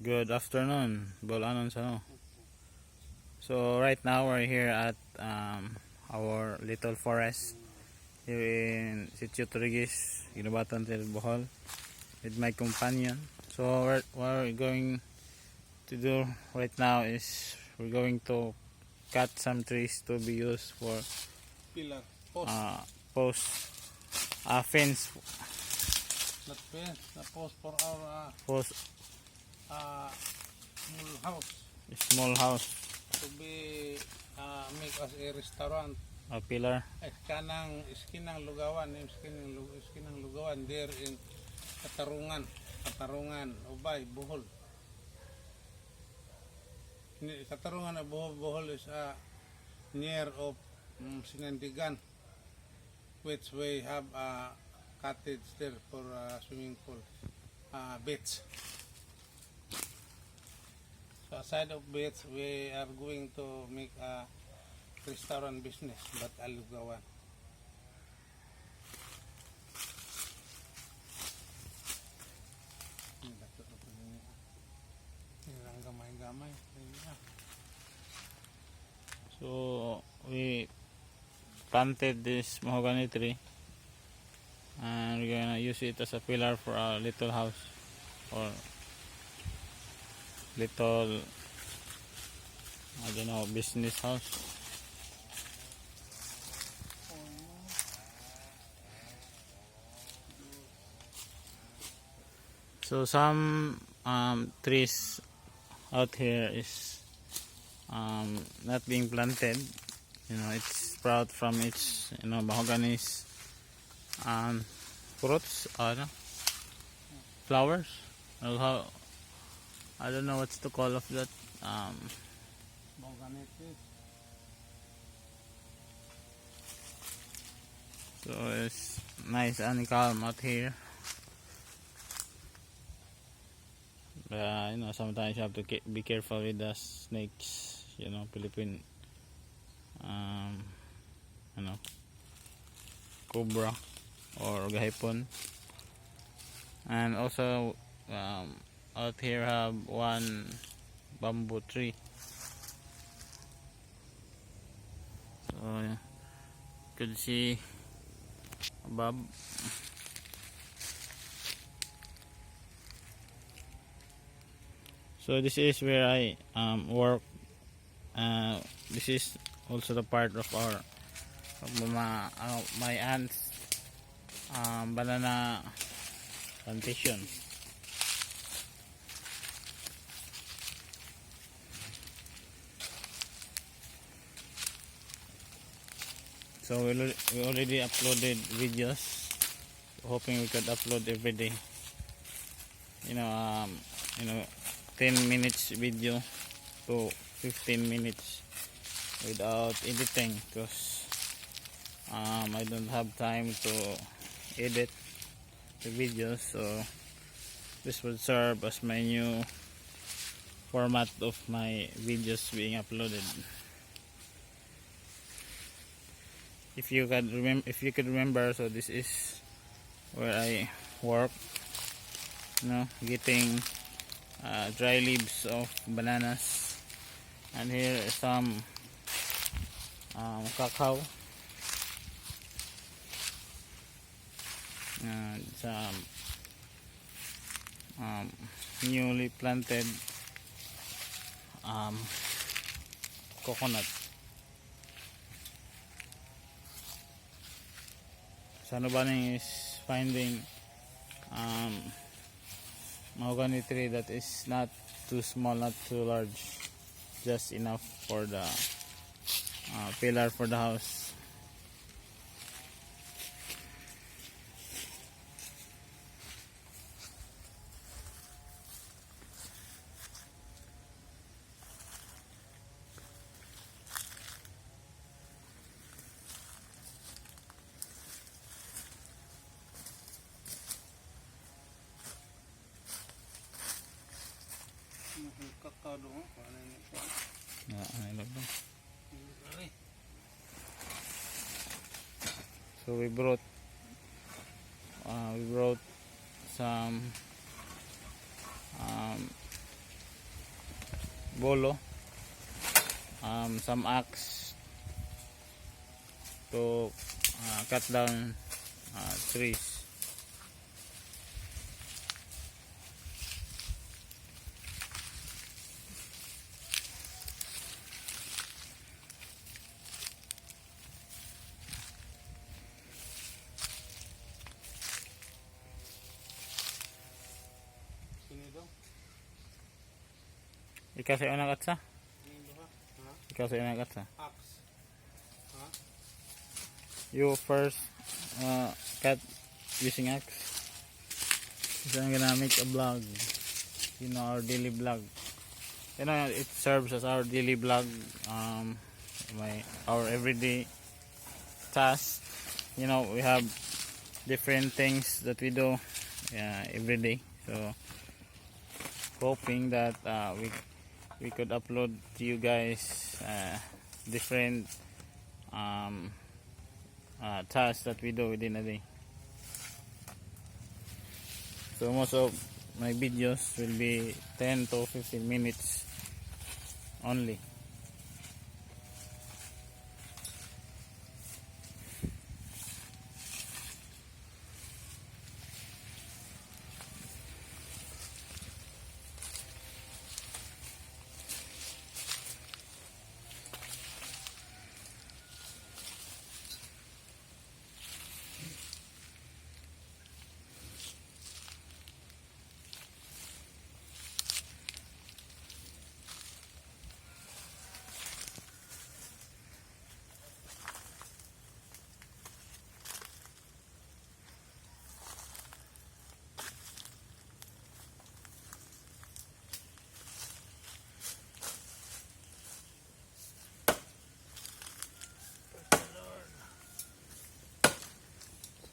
Good afternoon, Bolanon Sano. So right now we're here at our little forest here in Sitio Turigis, Ginabatan del Bohol, with my companion. So what we're going to do right now is we're going to cut some trees to be used for Pillar, post, post fence, not fence, the post for our post small house small house, to be make us a restaurant. a pillar. Iskinang Lugawan, iskinang Lugawan there in Katarungan, Ubay, Bohol. Katarungan of Bohol is near of Sinandigan, which we have a cottage there for swimming pool, beach. So aside of beach, we are going to make a restaurant business, but Alugawan. Gamay. So we planted this mahogany tree and we're gonna use it as a pillar for our little house or little, I don't know, business house. So some trees out here is not being planted. It's sprout from its mahogany's fruits, flowers. Well, how, I don't know what's the call of that. So it's nice and calm out here. Sometimes you have to be careful with the snakes, Philippine, cobra or gahipon. And also, out here have one bamboo tree. So you could see above. So this is where I work. This is also the part of my aunt's banana plantation. So we already uploaded videos, hoping we could upload every day. 10 minutes video to 15 minutes without editing, because I don't have time to edit the videos. So this would serve as my new format of my videos being uploaded. If you could remember, so this is where I work, getting dry leaves of bananas, and here is some cacao and some newly planted coconut. Sanubani is finding mahogany tree that is not too small, not too large, just enough for the pillar for the house. So we brought some bolo, some axe to cut down trees. Sinido? Ikaw sa unang katsa? Sinido ha? Ha? Ikaw sa unang katsa? Axe. Ha? You first cut using axe. So I'm gonna make a vlog, you know, our daily vlog. You know, it serves as our daily vlog, our everyday task. You know, we have different things that we do every day. So hoping that we could upload to you guys different tasks that we do within a day. So most of my videos will be 10 to 15 minutes only.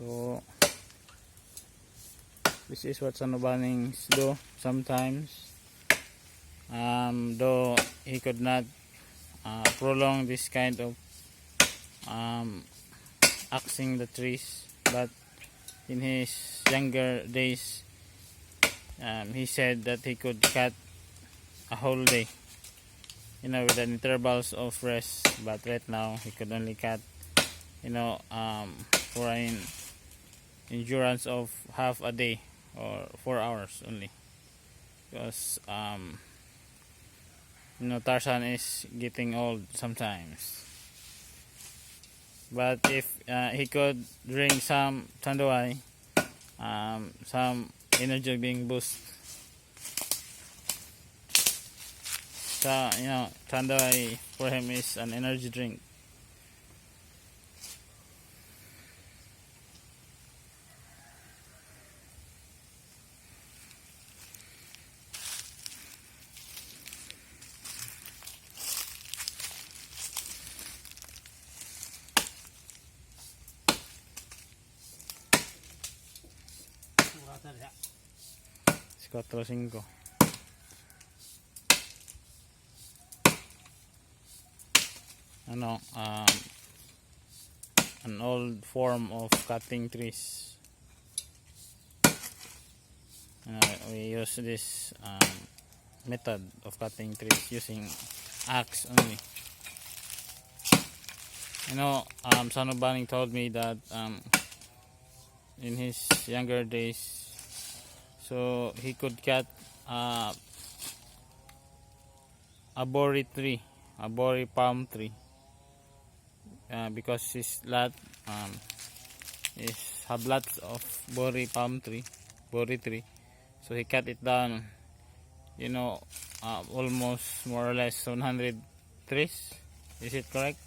So this is what Sanubannings do sometimes. Though he could not prolong this kind of axing the trees, but in his younger days he said that he could cut a whole day, you know, with an intervals of rest. But right now he could only cut, you know, for an endurance of half a day or 4 hours only, because you know, Tarzan is getting old sometimes. But if he could drink some Tanduay, some energy being boost. So, you know, Tanduay for him is an energy drink. Murata ya. 4-5. Ano, an old form of cutting trees. We use this method of cutting trees using axe only. You know, Sanubannings told me that in his younger days, so he could cut a bori tree, a bori palm tree, because his lot have lots of bori palm tree, bori tree. So he cut it down, you know, almost more or less 100 trees. Is it correct?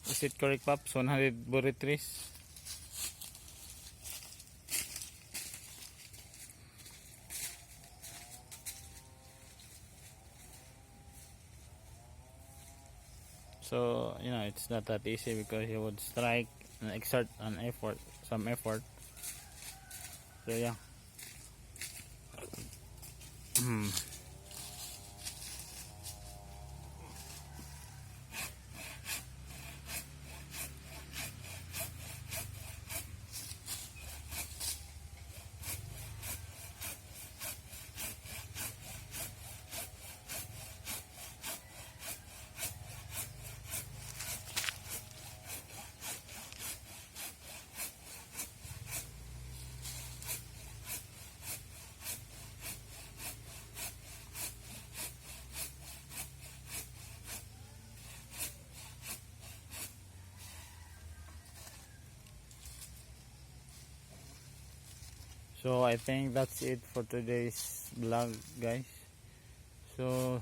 Is it correct, Pops? 100 bori trees? So, you know, it's not that easy because he would strike and exert an effort, some effort. So, yeah. So I think that's it for today's vlog, guys. So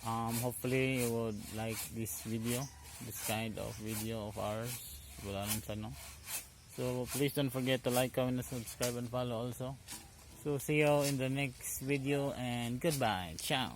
hopefully you would like this video, this kind of video of ours, Bulanon Sano. So please don't forget to like, comment, and subscribe and follow also. So see you in the next video and goodbye. Ciao.